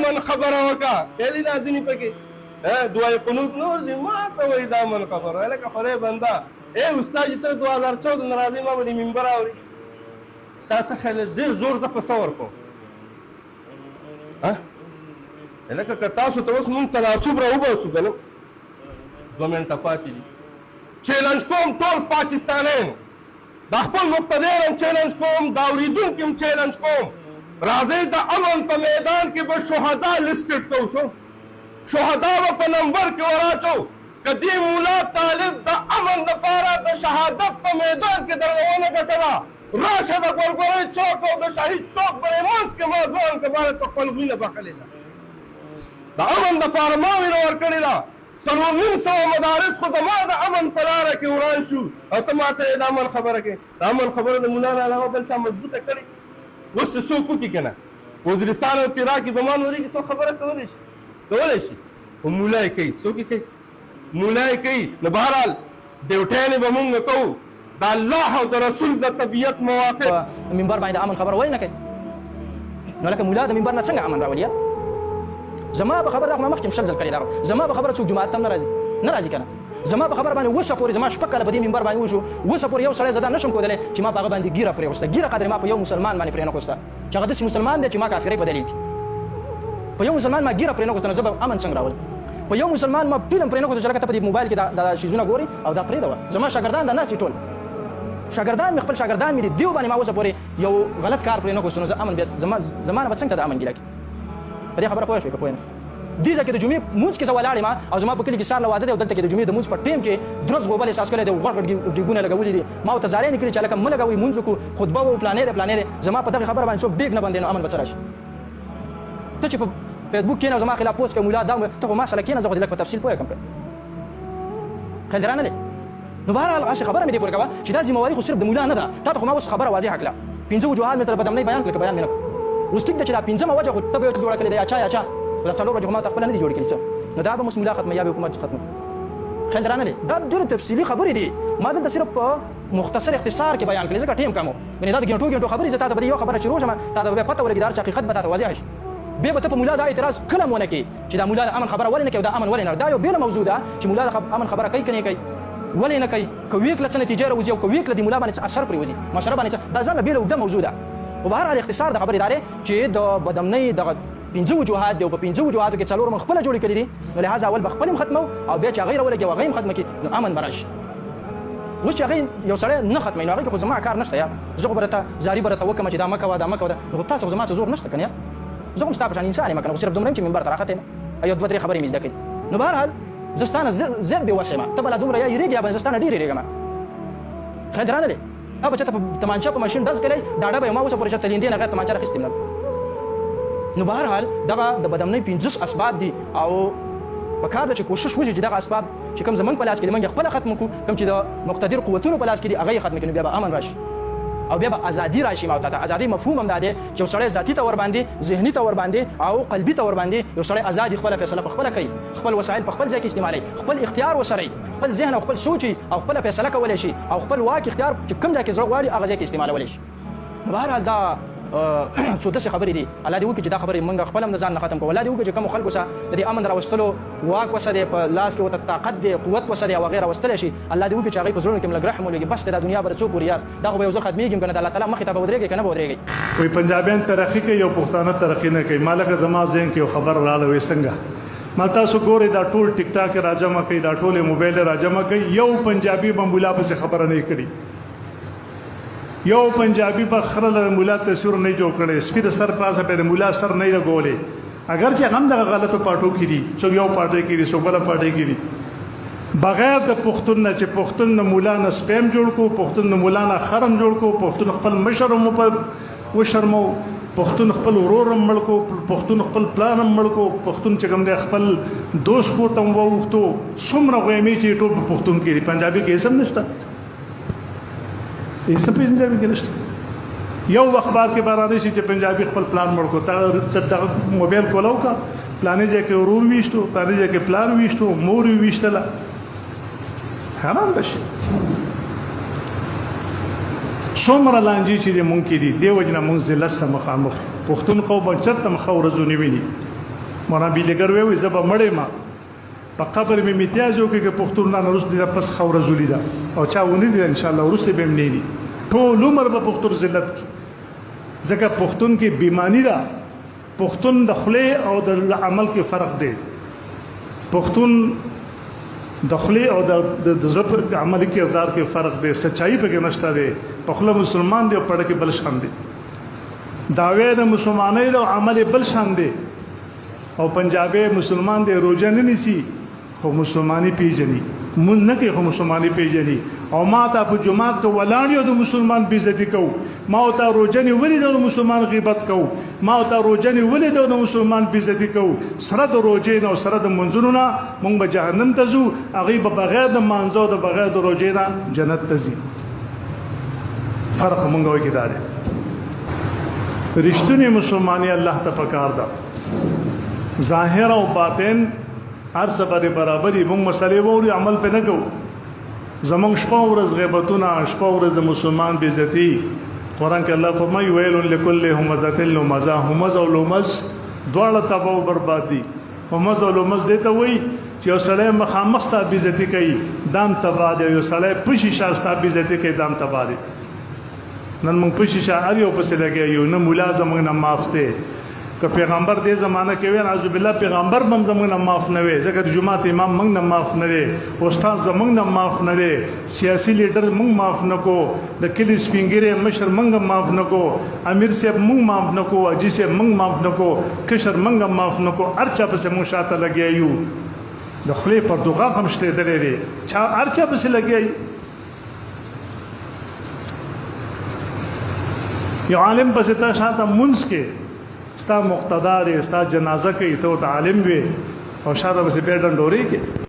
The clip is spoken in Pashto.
من خبره وکړه خیالي دا ځینې پکې دعای قنوت نه ورځي ما ته وایي دا من خبره لکه خدای بنده استاد چې ته 2014 نه راځې ما به دې منبر اوري ستا څه خیال ډېر زور زه په څه ورکوم لکه که تاسو ته اوس مونږ تناسب راوباسو که نه 2 منټه پاتې دي چیلنج کوم ټول پاکستانیانو دا خپل مقتدیان هم چیلنج کوم دا اورېدونکي هم چیلنج کوم راځئ د امن په میدان کې به شهدا لیسټډ کوو شو شهدا به په نمبر کې وراچو که دې مولا طالب د امن دپاره د شهادت په میدان کې درنه ونه ګټله راشه د ګورګورۍ چوک او د شهید چوک په منځ کې ما ځوان کباره ته خپل وینه بخلې ده د امن دپاره ما وینه ورکړې ده 4,900 مدارس خو زما د امن په لاره کې وران شو او ته ما ته د امن خبره کوې د امن خبره د مولا نه علاوه بل چا مضبوطه کړې اوس ته څوک وکړي که نه وزیرستان او تیرا کې بمان ورېږي څوک خبره کولی شي خو مولا یې کوي څوک یې کوي مولا یې کوي نو بهرحال ډیوټیانې به مونږ کوو د الله او د رسول د طبیعت موافق منبر باندې امن خبره ولې نه کوي نو لکه مولا د منبر نه څنګه امن راولي زما په خبره دا خو ما مخکې شل ځل کړې ده زما په خبره څوک جماعت ته هم نه راځي که نه زما په خبره باندې اوسه پورې زما شپږ کاله په دې منبر باندې وشو اوسه پورې یو سړی زه دا نشم کولی چې ما په هغه باندې ګیره پرېوسته ګیره قدر ما په یو مسلمان باندې پرېنغوسته چې هغه داسې مسلمان دی چې ما کافرۍ په دلیل کې په یو مسلمان ما ګیره پرېنغوسته نو زه به امن څنګه راولم په یو مسلمان ما فلم پرېنغوسته چې لکه ته په دې موبایل کې دا شیزونه ګوري او دا پرېږده زما شاګردان دا ناست ټول شاګردان مې خپل شاګردان مې دي دیو باندې ما اوسه پورې یو غلط کار پرېنغوسته نو زه امن بیا زما نه به څنګه ته د امن ګیله کړي په دې خبره پوه شوې که پوه نه شوې دې ځای کې د جمعې مونځ کې زه ولاړ یم او زما په کلي کې سهار له واده دی او دلته کې د جمعې د مونځ په ټیم کې درز غوبل احساس کړی دی غوړ غوړ ډېګونه لګولي دي ما ورته زارۍ نه کړي چې هلکه مه لګوئ مونځ وکړو خطبه وو پلانې دی زما په دغې خبره باندې څوک ډېګ نه بندوي نو امن به څه راشي ته چې په فیسبوک کښېنه او زما خلاف پوسټ کوې مولا دا ته خو ما سره کښېنه زه خو دې لږ په تفصیل پوهېږم که خیال دې رانه دی نو بهرحال هسې خبره مې دې پورې کوه چې دا ذمهواري خو صرف د مولا نه ده تا ته خو ما اوس خبره واضحه کړه 5 وجوهات مې تر بدمنۍ بیان کړل که بیان مې نه کړو اوس ټیک ده چې دا 5مه وجه خو ته به یو جوړه کړې ده یا چا دا 4 وجه ما ته خپله نه دي جوړې کړي څه نو دا به اوس مولا ختمه یا به حکومت ختمه خیال درانه دی دا ډېرې تفصیلي خبرې دي ما دلته صرف په مختصر اختصار کې بیان کړي ځکه ټیم کم و یعنې دا د ګنټو خبرې زه تا ته به یو خبره شروع شم تا ته به پته ولګي دا هر څه حقیقت به تا ته واضح شي بیا به ته په مولا دا اعتراض کله هم ونه کړي چې دا مولا د امن خبره ولې نه کوي دا امن ولې نه دا یو بېله موضوع ده چې مولا د امن خبره کوي که نه کوي ولې نه کوي که ویې کړله څه نتیجه راوځي او که ویې کړله د مولا باندې څه اثر پرې وځي معاشره باندې دا ځان له بېله اوږده موضوع ده خو بهرحال اختصار د خبرې دا دی چې د بدمنۍ دغه 5 وجوهات دی او په 5 وجوهاتو کې 4 من خپله جوړې کړي دي نو لهذا اول به خپل هم ختمو او بیا چې هغې راولګي او هغې هم ختمه کړي نو امن به راشي اوس چې هغې یو سړی نه ختموي نو هغې کې خو زما کار نشته یا زه خو به درته زاري به درته وکړم چې دا مه کوه دا مه کوه نو تاسو خو زما څه زور نشته که نه یا زه هم ستا په شان انسان یم که نه خو صرف دومره یم چې منبر ته راختې یم یو 2-3 خبرې مې زده کړي نو بهرحال زه ستا نه زیات بېوسه یم ته به لا دومره یا یېرېږې یا به زه ستا نه ډېر یېرېږم خیال دې رانه دی دا به چېرته په تمانچه په ماشین ډز کړی ډاډه به یم ما اوسه پورې چېرته لیندې نه غیر تمانچه راخیستې یم نو بهرحال دغه د بدمنۍ 15 اسباب دي او پکار ده چې کوشش وشي چې دغه اسباب چې کوم زمونږ په لاس کې دي موږ یې خپله ختم کړو کوم چې د مقتدر قوتونو په لاس کې دي هغه یې ختم کړي نو بیا به امن راشي او بیا به ازادي راشي ما ته ازادي مفهوم هم دا دی چې یو سړی ذاتي طور باندې ذهني طور باندې او قلبي طور باندې یو سړی ازادي خپله فیصله په خپله کوي خپل وسایل په خپل ځای کې استعمالوي خپل اختیار وسره خپل ذهن او خپل سوچ او خپله فیصله کولی شي او خپل واک اختیار چې کوم ځای کې زړه غواړي هغه ځای کې استعمالولی شي نو بهرحال دا څو داسې خبرې دي الله دې وکړي چې دا خبرې موږ خپل هم د ځان نه ختم کړو الله دې وکړي چې کومو خلکو سره د دې امن راوستلو واک وسه دی په لاس کې ورته طاقت دی قوت وسه دی او هغې راوستلی شي الله دې وکړي چې هغوی په زړونو کې هم لږ رحم ولګي بس دا دنیا به د څو پورې یار دا خو به یو ځل ختمېږي هم که نه د الله تعالی مخې ته به ودرېږي که نه به ودرېږئ وایي پنجابیان ترقي کوي او پښتانه ترقي نه کوي ما لکه زما ذهن کې یو خبر راغله وایي څنګه ما تاسو ګورئ دا ټول ټیک ټاک یې راجمع کوي دا ټول یې موبایل یې راجمع کوي یو پنجابي به مولا پسې خبره نه کړي یو پنجابي به خره له مولا تصویر نه جوړ کړی سپي د سر پاسه پرې د مولا سر نه لګولی اگر چې هم دغه غلطو پاټو کې دي څوک یو پاټۍ کې دي څوک بله پاټۍ کې دي بغیر د پښتون نه چې پښتون نه مولا نه سپیم جوړ کو پښتون نه مولا نه خرم جوړ کو پښتون خپل مشر هم وشرمو پښتون خپل ورور هم مړ کو پښتون خپل پلان هم مړ کو پښتون چې کوم دی خپل دوست کو ته هم ووښتو څومره غویمې چې ټول په پښتون کې دي پنجابي کې اسم نشته اسم پنجابي کې نشته یو اخبار کې بارانه شي چې پنجابي خپل پلان مړ کو ته دغه موبایل کولاو کا پلانې ځای کې ورور ویشتو پلانې ځای کې پلان ویشتو مور یې ویشتله حرام بشي څومره لانجې چې مونږ کې دي دې وجه نه مونږ ذلت سره مخامخ پښتون قوم چېرته مخه ورځو نه ویني مولانا بیلګر وی زه به مړې ما په قبر مې امتیاز وکړي که پښتون نه وروسته دا پس خوره زولي ده او چا ونه دي ان شاء الله وروسته به مې نه ټول عمر به پښتون ذلت کی ځکه پښتون کې بیمانی ده پښتون د خله او د عمل کې فرق دی پښتون د خله او د زړه پر عملي کردار کې فرق دی سچایي پکې نشته دی په خله مسلمان دی او پړه کې بل شان دی داوی د مسلمانۍ د عمل بل شان دی او پنجابي مسلمان دی روزه نه نیسي خو مسلمانۍ پیژني مون نه کې خو مسلمانۍ پیژني او ما ته په جمعات کې ولاړ د مسلمان بیزتی کو ما ته روزه نه ولې د مسلمان غیبت کو ما ته روزه نه ولې د مسلمان بیزتی کو سره د روزه نه سره د منځونو نه مونږ به جهنم ته ځو هغه به بغیر د مانځو د بغیر د روزه نه جنت ته ځي فرق مونږ وایي کې دار رښتونی مسلمانی الله ته پکار ده ظاهر او باطن هر څه باندې برابرې موږ مسلې ووري عمل په نه کوو زمونږ شپه ورځ غیبتونه شپه ورځ مسلمان بې عزتي قرآن کې الله فرمایي ویل لکل همزة لمزة همز او لمز دواړه تباہ او برباد دي همز او لمز دې ته وایي چې یو سړی مخامخ ستا بې عزتي کوي دام تباہ دی یو سړی په شیشه ستا بې عزتي کوي دام تباہ دی نن موږ په شیشه هر یو پسې لګیو نه مولا زموږ نه معاف دی که پیغمبر دې زمانہ کې وین اعوذ بالله پیغمبر هم زموږ نه معاف نه وي ځکه جمعه امام موږ نه معاف نه دی استاد زموږ نه معاف نه دی سیاسي لیډر موږ معاف نه کو د کلی سپینګری مشر موږ معاف نه کو امیر صاحب موږ معاف نه کو اجي صاحب موږ معاف نه کو کشر موږ معاف نه کو ارچا پسې موږ شاته لګیایو د خپل پرتګال هم شته درې چا ارچا پسې لګیای یو عالم پسې تا شاته منځ کې ستا مقتدار ستا جنازه کوي ته عالم وي او شاته به سپیډن ډوري کې